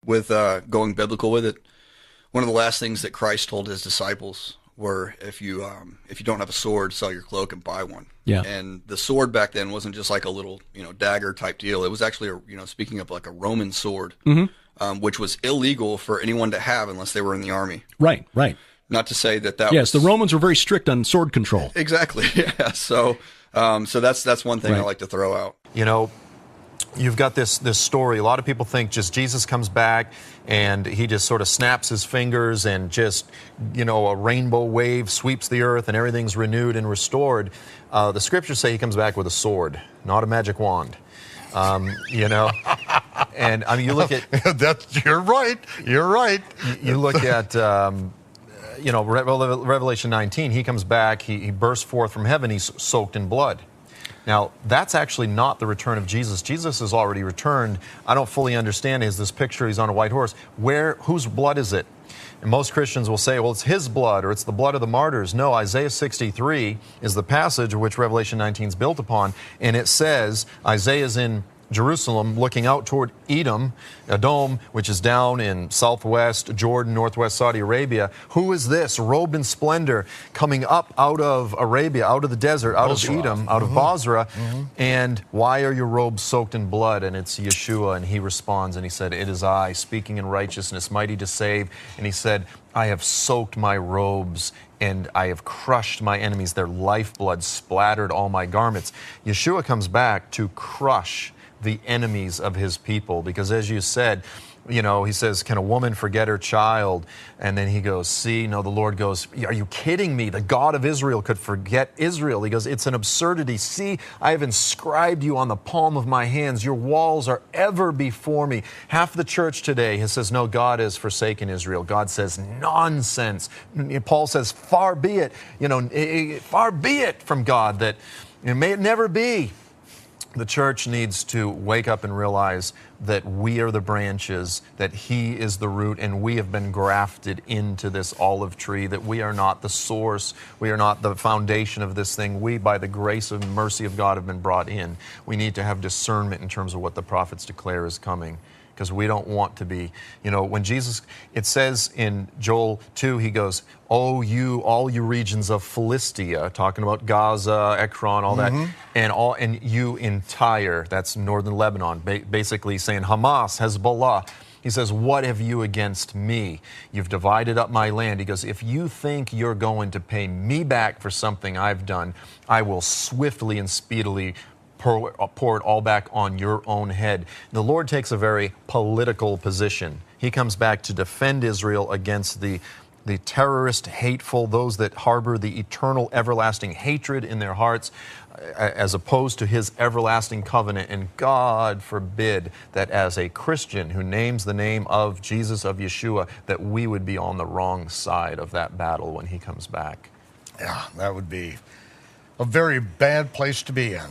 with going biblical with it, one of the last things that Christ told his disciples were, if you don't have a sword, sell your cloak and buy one. Yeah. And the sword back then wasn't just like a little, dagger type deal. It was actually, speaking of like a Roman sword, which was illegal for anyone to have unless they were in the army. Right. Not to say that Yes, the Romans were very strict on sword control. Exactly. Yeah. So that's one thing I like to throw out. You've got this story. A lot of people think just Jesus comes back and he just sort of snaps his fingers and just, a rainbow wave sweeps the earth and everything's renewed and restored. The scriptures say he comes back with a sword, not a magic wand. And I mean, you look at... You're right. You look at... Revelation 19, he comes back, he bursts forth from heaven, he's soaked in blood. Now, that's actually not the return of Jesus. Jesus has already returned. I don't fully understand. Is this picture, he's on a white horse. Whose blood is it? And most Christians will say, well, it's his blood or it's the blood of the martyrs. No, Isaiah 63 is the passage which Revelation 19 is built upon. And it says, Isaiah's in Jerusalem looking out toward Edom, which is down in southwest Jordan, northwest Saudi Arabia. Who is this robed in splendor coming up out of Arabia, out of the desert, out of Edom, out of Bozrah? And why are your robes soaked in blood? And it's Yeshua, and he responds and he said, it is I, speaking in righteousness, mighty to save. And he said, I have soaked my robes and I have crushed my enemies. Their lifeblood splattered all my garments. Yeshua comes back to crush the enemies of his people, because as you said, he says, can a woman forget her child? And then he goes, the Lord goes, are you kidding me? The God of Israel could forget Israel. He goes, it's an absurdity. See, I have inscribed you on the palm of my hands. Your walls are ever before me. Half the church today says, no, God has forsaken Israel. God says, nonsense. Paul says, far be it from God that may it never be. The church needs to wake up and realize that we are the branches, that he is the root, and we have been grafted into this olive tree, that we are not the source, we are not the foundation of this thing. We, by the grace and mercy of God, have been brought in. We need to have discernment in terms of what the prophets declare is coming, because we don't want to be, when Jesus, it says in Joel 2, he goes, oh, all you regions of Philistia, talking about Gaza, Ekron, all that, and you in Tyre, that's northern Lebanon, basically saying Hamas, Hezbollah. He says, what have you against me? You've divided up my land. He goes, if you think you're going to pay me back for something I've done, I will swiftly and speedily pour it all back on your own head. The Lord takes a very political position. He comes back to defend Israel against the terrorist, hateful, those that harbor the eternal, everlasting hatred in their hearts, as opposed to his everlasting covenant. And God forbid that as a Christian who names the name of Jesus, of Yeshua, that we would be on the wrong side of that battle when he comes back. Yeah, that would be a very bad place to be in.